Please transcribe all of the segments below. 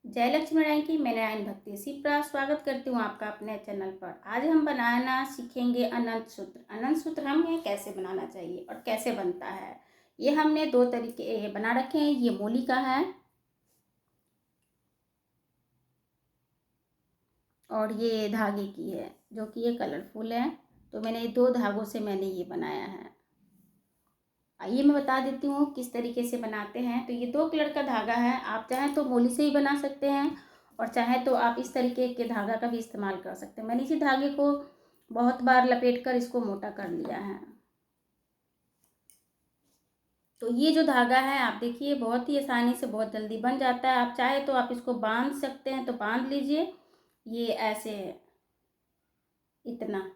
जय लक्ष्मी नारायण की मैं नारायण भक्ति शिप्रा स्वागत करती हूँ आपका अपने चैनल पर। आज हम बनाना सीखेंगे अनंत सूत्र। अनंत सूत्र हमें कैसे बनाना चाहिए और कैसे बनता है, ये हमने दो तरीके बना रखे हैं। ये मूली का है और ये धागे की है, जो कि ये कलरफुल है। तो मैंने दो धागों से मैंने ये बनाया है। आइए मैं बता देती हूँ किस तरीके से बनाते हैं। तो ये 2 कलर का धागा है। आप चाहें तो मूली से ही बना सकते हैं और चाहे तो आप इस तरीके के धागा का भी इस्तेमाल कर सकते हैं। मैंने इसी धागे को बहुत बार लपेट कर इसको मोटा कर लिया है। तो ये जो धागा है आप देखिए बहुत ही आसानी से बहुत जल्दी बन जाता है। आप चाहे तो आप इसको बांध सकते हैं तो बांध लीजिए। ये ऐसे इतना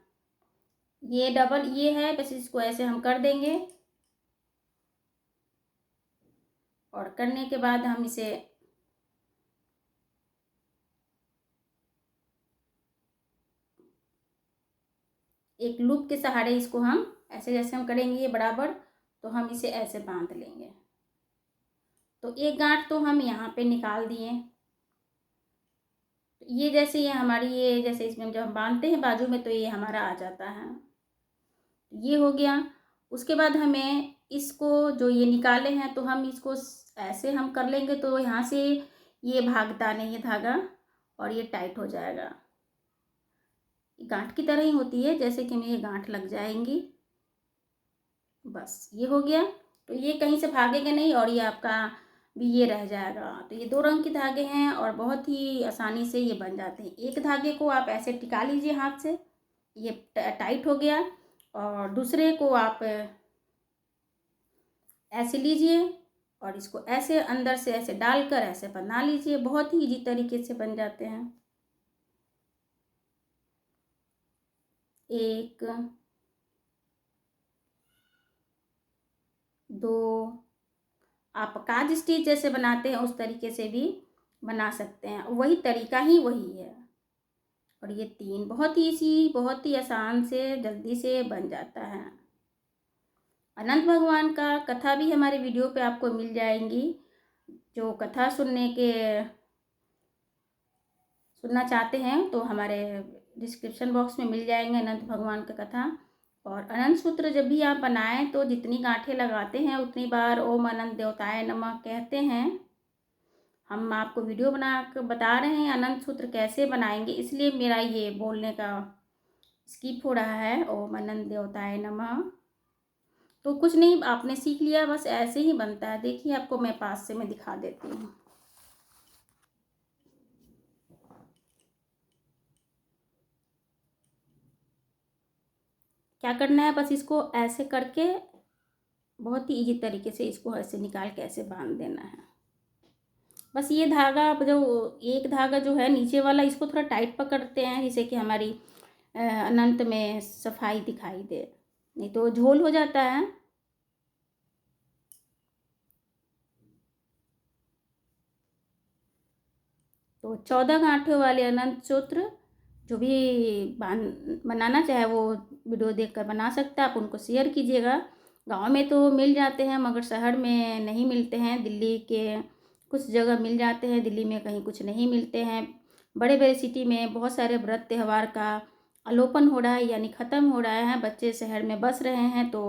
ये डबल ये है, बस इसको ऐसे हम कर देंगे और करने के बाद हम इसे एक लूप के सहारे इसको हम ऐसे जैसे हम करेंगे ये बराबर, तो हम इसे ऐसे बांध लेंगे। तो एक गांठ तो हम यहाँ पे निकाल दिए। ये जैसे ये हमारी ये जैसे इसमें जब हम बांधते हैं बाजू में तो ये हमारा आ जाता है। ये हो गया। उसके बाद हमें इसको जो ये निकाले हैं तो हम इसको ऐसे हम कर लेंगे तो यहाँ से ये भागता नहीं है धागा और ये टाइट हो जाएगा। गांठ की तरह ही होती है, जैसे कि ये गांठ लग जाएंगी। बस ये हो गया। तो ये कहीं से भागेगा नहीं और ये आपका भी ये रह जाएगा। तो ये 2 रंग के धागे हैं और बहुत ही आसानी से ये बन जाते हैं। एक धागे को आप ऐसे टिका लीजिए हाथ से, ये टाइट हो गया। और दूसरे को आप ऐसे लीजिए और इसको ऐसे अंदर से ऐसे डालकर ऐसे बना लीजिए। बहुत ही इजी तरीके से बन जाते हैं। एक, दो, आप काज स्टिच जैसे बनाते हैं उस तरीके से भी बना सकते हैं, वही तरीका ही वही है। और ये 3 बहुत ही इजी बहुत ही आसान से जल्दी से बन जाता है। अनंत भगवान का कथा भी हमारे वीडियो पे आपको मिल जाएंगी। जो कथा सुनना चाहते हैं तो हमारे डिस्क्रिप्शन बॉक्स में मिल जाएंगे अनंत भगवान का कथा। और अनंत सूत्र जब भी आप बनाएं तो जितनी गांठें लगाते हैं उतनी बार ओम अनंत देवताय नमः कहते हैं। हम आपको वीडियो बना कर बता रहे हैं अनंत सूत्र कैसे बनाएंगे, इसलिए मेरा ये बोलने का स्किप हो रहा है। ओम अनंत देवताय नमः। तो कुछ नहीं, आपने सीख लिया, बस ऐसे ही बनता है। देखिए आपको मैं पास से मैं दिखा देती हूँ। क्या करना है, बस इसको ऐसे करके बहुत ही इजी तरीके से इसको ऐसे निकाल के ऐसे बांध देना है। बस ये धागा जो एक धागा जो है नीचे वाला, इसको थोड़ा टाइट पकड़ते हैं जिससे कि हमारी अनंत में सफाई दिखाई दे, नहीं तो झोल हो जाता है। तो 14 गांठों वाले अनंत सूत्र जो भी बनाना चाहे वो वीडियो देखकर बना सकता है। आप उनको शेयर कीजिएगा। गांव में तो मिल जाते हैं मगर शहर में नहीं मिलते हैं। दिल्ली के कुछ जगह मिल जाते हैं, दिल्ली में कहीं कुछ नहीं मिलते हैं। बड़े बड़े सिटी में बहुत सारे व्रत त्यौहार का अलोपन हो रहा है, यानी ख़त्म हो रहा है। बच्चे शहर में बस रहे हैं तो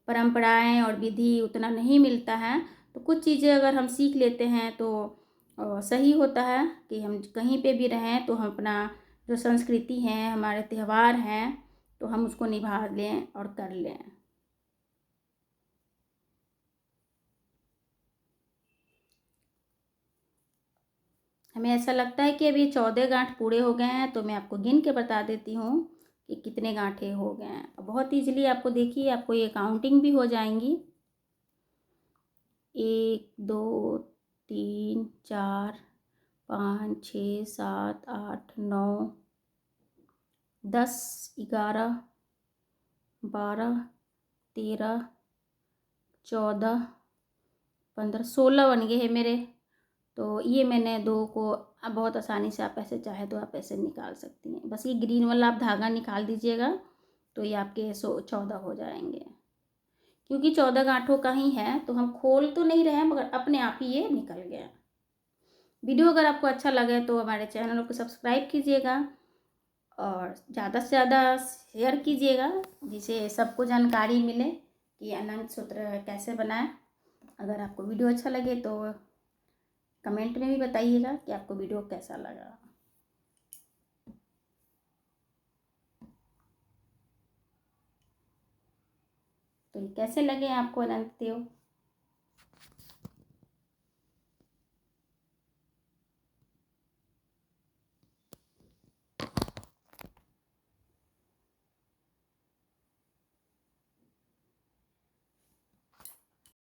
परंपराएं और विधि उतना नहीं मिलता है। तो कुछ चीज़ें अगर हम सीख लेते हैं तो सही होता है कि हम कहीं पे भी रहें तो हम अपना जो संस्कृति है हमारे त्यौहार हैं तो हम उसको निभा लें और कर लें। हमें ऐसा लगता है कि अभी 14 गांठ पूरे हो गए हैं, तो मैं आपको गिन के बता देती हूँ कि कितने गांठे हो गए हैं। बहुत ईजिली आपको देखिए आपको ये काउंटिंग भी हो जाएंगी। 1 2 3 4 5 6 7 8 9 10 11 12 13 14 15 16 बन गए हैं मेरे। तो ये मैंने 2 को अब बहुत आसानी से आप ऐसे चाहे तो आप ऐसे निकाल सकती हैं। बस ये ग्रीन वाला आप धागा निकाल दीजिएगा तो ये आपके 14 हो जाएंगे। क्योंकि 14 गांठों का ही है तो हम खोल तो नहीं रहे हैं मगर अपने आप ही ये निकल गया। वीडियो अगर आपको अच्छा लगे तो हमारे चैनल को सब्सक्राइब कीजिएगा और ज़्यादा से ज़्यादा शेयर कीजिएगा, जिससे सबको जानकारी मिले कि अनंत सूत्र कैसे बनाएं। अगर आपको वीडियो अच्छा लगे तो कमेंट में भी बताइएगा कि आपको वीडियो कैसा लगा। तो कैसे लगे आपको अनंत देव।